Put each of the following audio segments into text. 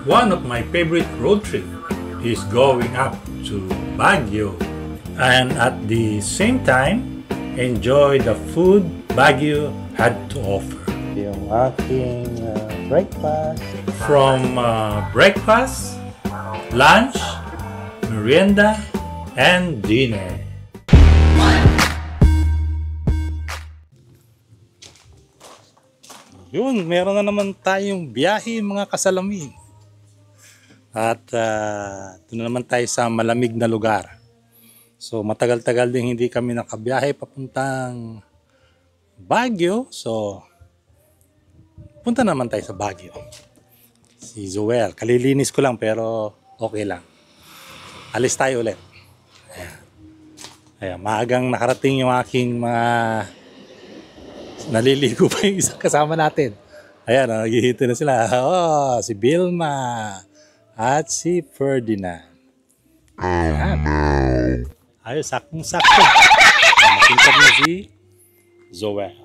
One of my favorite road trip is going up to Baguio and at the same time enjoy the food Baguio had to offer. Yung aking breakfast. From breakfast, lunch, merienda, and dinner. Yun, meron na naman tayong biyahe mga kasalamin. At ito na naman tayo sa malamig na lugar. So matagal-tagal din hindi kami nakabiyahe papuntang Baguio. So punta naman tayo sa Baguio. Si Joel, kalilinis ko lang pero okay lang. Alis tayo ulit. Ayan, maagang nakarating yung aking mga naliligo pa yung isang kasama natin. Ayan, naghihito na sila. Oh, si Vilma at si Ferdinand. Ayan. Ayos, sakong-sakto. Nakintag na si Joel.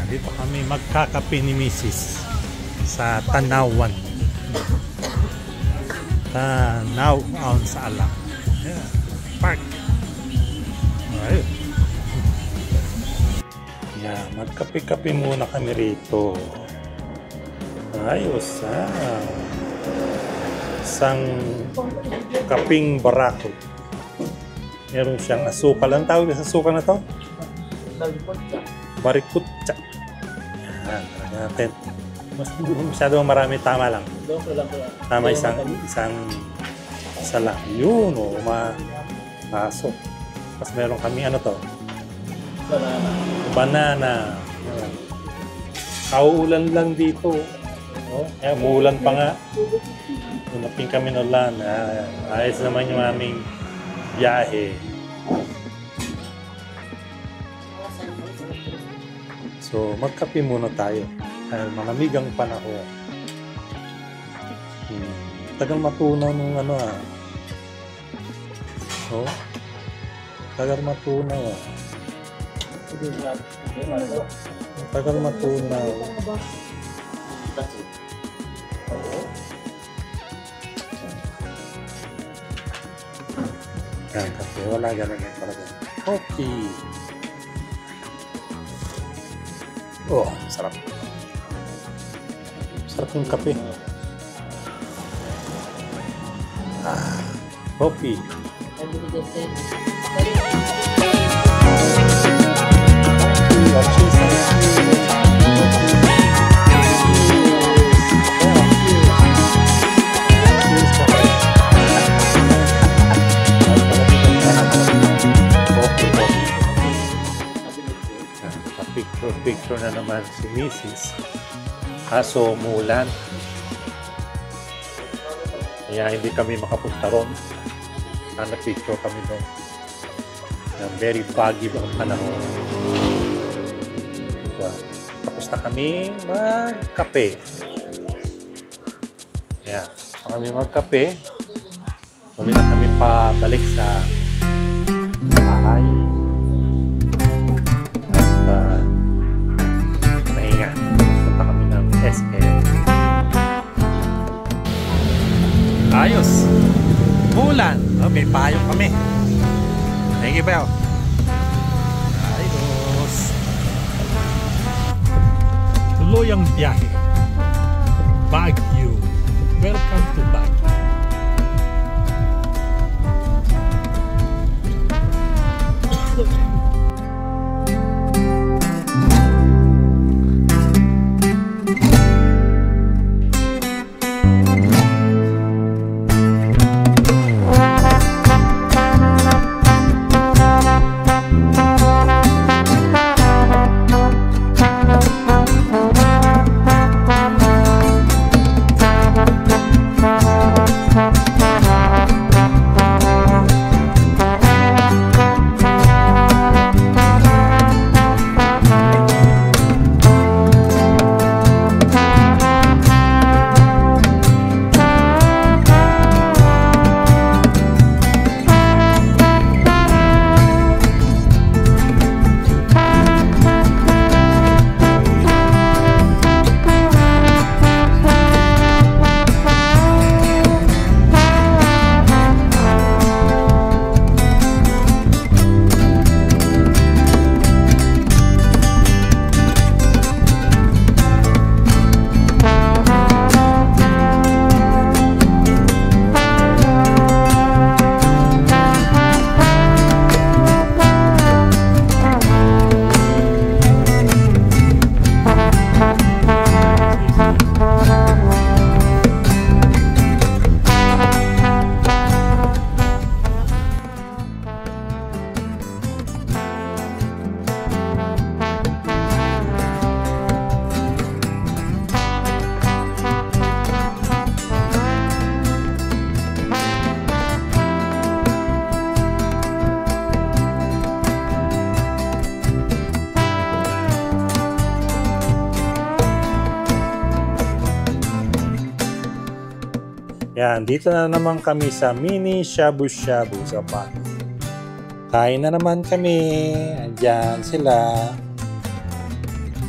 Dito kami magkakape ni Mrs. sa Tanawan. Tanawan sa Alam. Yeah. Park. Alright. Yeah, magkape-kape muna kami rito. Ayos isang kaping barako. Meron siyang asukal. Ang tawag sa asukal na to? Barikutsa. Yan, natin. Mas hindi masyado marami, tama lang. Tama isa lang. Yun, masok. Tapos meron kami ano to? Banana. Kauulan lang dito. Umuulan pa nga. Tunapin kami ng ulan. Ayos naman yung aming biyahe. So, magkape muna tayo. Dahil malamig ang panahon. Tagal matunaw nung ano Oh, tagal matunaw Tagal matunaw. Yan, kape. Wala ganun yung talaga. Coffee. Oh, sarap. Sarap yung kape. Coffee. Picture na naman si Mrs. Kaso umulan. Kaya hindi kami makapunta ron. Sana picture kami doon. Very foggy ang panahon. Tapos na kami magkape. Ayan. Tapos kami magkape. Muli na kami pabalik sa bahay. Ayos. Bulan. Oh, may payong kami. Thank you, Bel. Ayos. Tuloy ang biyahe. Baguio. Welcome to Baguio. Yan, dito na naman kami sa mini shabu-shabu sa Baguio. Kain na naman kami. Andyan sila.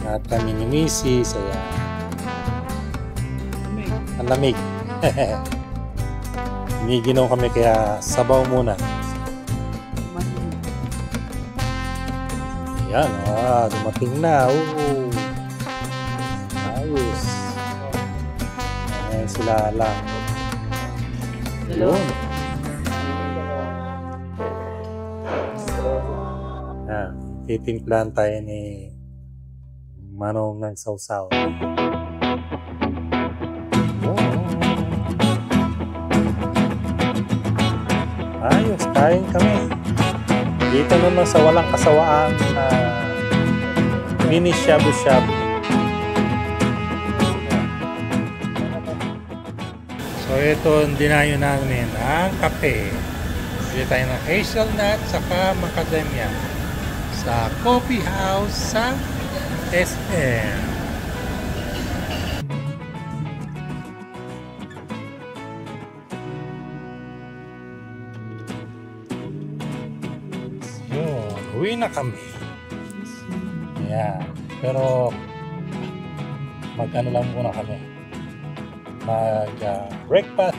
At kami ni Mrs. Ayan. Ang lamig. Iniginom kami kaya sabaw muna. Ayan, dumating na. Ayos. Ayan sila lang. Yun. Titimplahan tayo ni Manong ng sausaw. Ayos, kain kami. Dito naman sa walang kasawaan mini shabu-shabu. So ito ang dinayo namin ang kape. Bili tayo ng hazelnut saka macadamia sa coffee house sa SM. Yun, uwi na kami. Ayan. Pero mag-ano lang muna kami. Breakfast.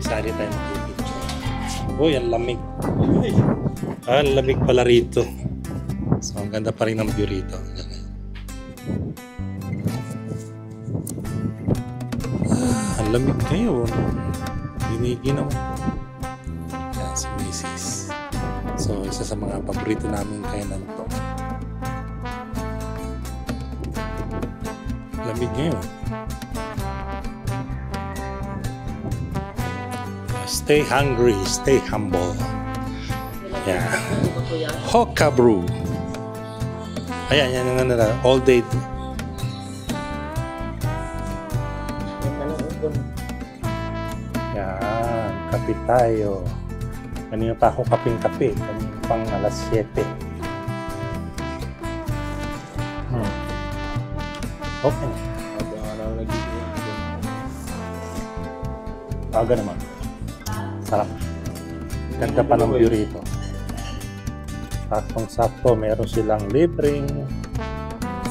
Sari tayo mag-picture. Uy, ang lamig. Ang lamig pala rito. So, ang ganda pa rin ng view rito. Ang lamig ngayon. Giniginaw. Yan, si Mrs. So, isa sa mga paborito namin kainan to. Lamig ngayon. Stay hungry, stay humble. Yeah. Hoka brew. Ayan, yan yung ano, all day. Yan, kape tayo. Kanina pa ako kaping-kape. Kanina pang alas 7. Okay na. Aga naman. Sarap. Ganda pa ng view rito. Saktong-sakto, meron silang libreng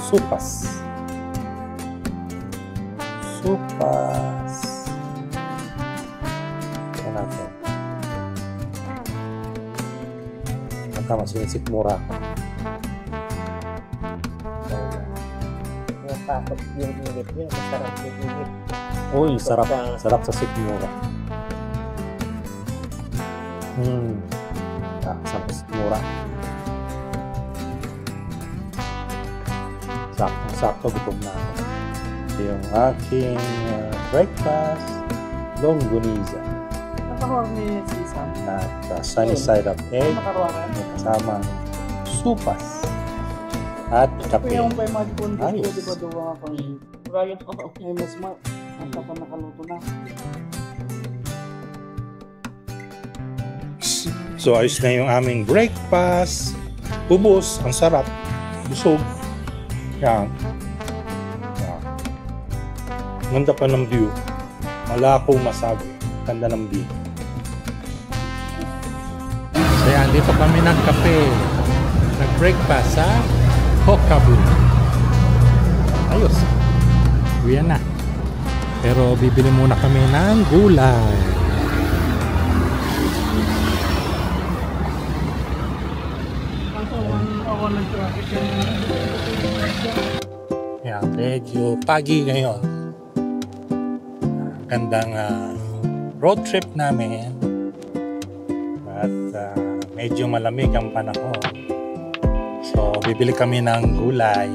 supas. Supas. Ito natin. Sinisip mura ako. Napasok yung init niya, masarap yung init. Uy, sarap. Sarap sa sikmura. Sarap sa sikmura. Sakto-sakto, gutom na ako. Ito yung aking breakfast, longganisa. Nakakuha niya yung sisam. At sunny side up egg, kasama supas at kape. Kaya yung may mga kundi ko, Ayos. di ba doon ako yung rayot ko, okay, mas ang kapag nakaluto na. So ayos na yung aming breakfast. Ubos, ang sarap. Busog. Yan. Yan. Ganda pa ng view. Wala akong masabi. Ganda ng view. So yan, dito kami nagkape. Nag-breakfast sa Hokabu. Ayos. Uwi na. Pero bibili muna kami ng gulay. Yan, medyo pagi ngayon. Gandang road trip namin. At medyo malamig ang panahon. So, bibili kami ng gulay.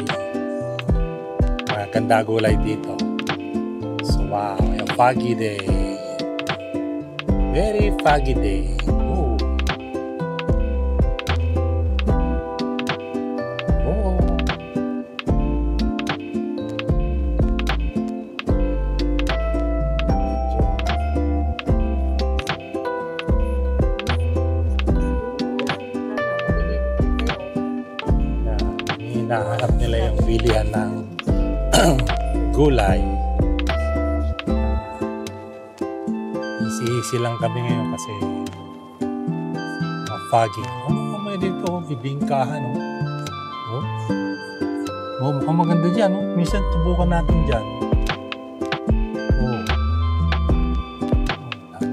Ganda gulay dito. So, wow, a foggy day. Very foggy day. Ooh. Oh. Hinahanap nila yung bilihan ng gulay. Easy lang kami ngayon kasi foggy. May dito bibingkahan. Mukhang maganda dyan. Minsan tubukan natin dyan.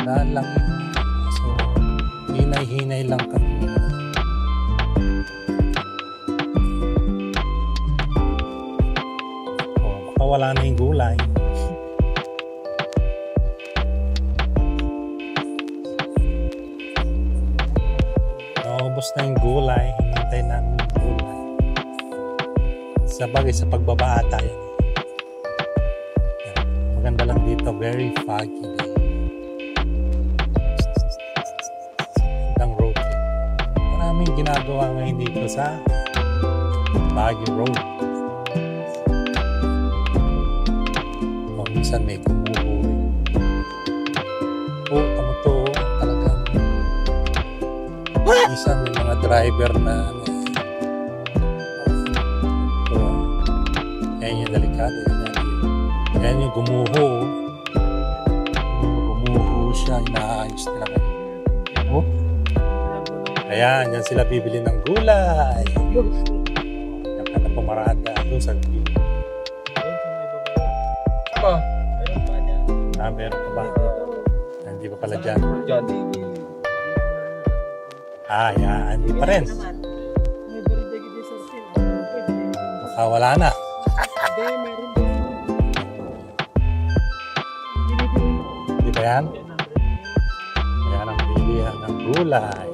Dahan lang. So, hinay-hinay lang kami. Wala na yung gulay. Naubos na yung gulay. Hinintay namin yung gulay. Sabagay sa pagbaba ata yan. Maganda lang dito. Very foggy day. Magandang road trip. Maraming ginagawa ngayon dito sa Baguio Road. Minsan may kumuhuri. Tama to. Talagang minsan may mga driver na yan yung delikado. Yan yung gumuho. Gumuho siya. Inaayos nila kayo. Ayan, dyan sila bibili ng gulay. Yan ka na pumarada doon sa gulay. Meron pa ba? Hindi pa pala dyan. Yan. Hindi pa rin. Wala na. Hindi ba yan? Yan ang bilihan ng gulay.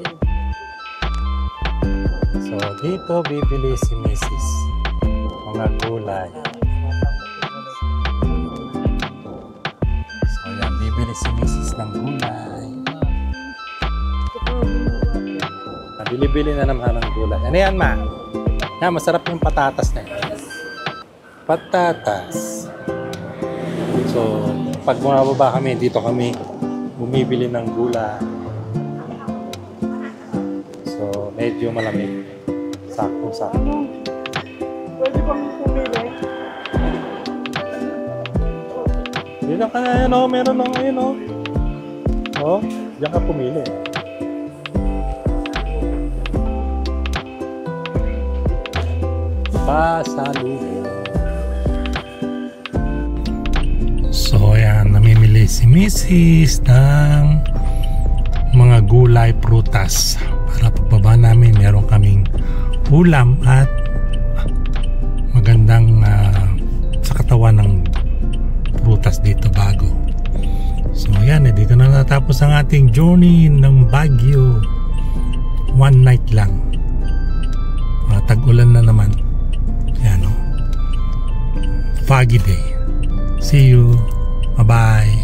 So, dito bibili si Mrs. Mga gulay. Bibili si Mrs. ng gulay. Bili-bili na naman ng gulay. Ano yan, ma? Yan, masarap yung patatas na yan. Patatas. So, pag bumababa kami, dito kami bumibili ng gulay. So, medyo malamig. Sakto-sakto. Ano? Pwede bang pumili? Dito ka na, yun o. Meron lang ayun o. O, diyan ka pumili. Pasalubong. So, ayan. Namimili si Mrs. ng mga gulay, prutas. Para pagbaba namin, meron kaming ulam at magandang sa katawan ng prutas dito bago. So yan, dito na natapos ang ating journey ng Baguio. One night lang. Tag-ulan na naman. Yan o. Foggy day. See you. Bye-bye.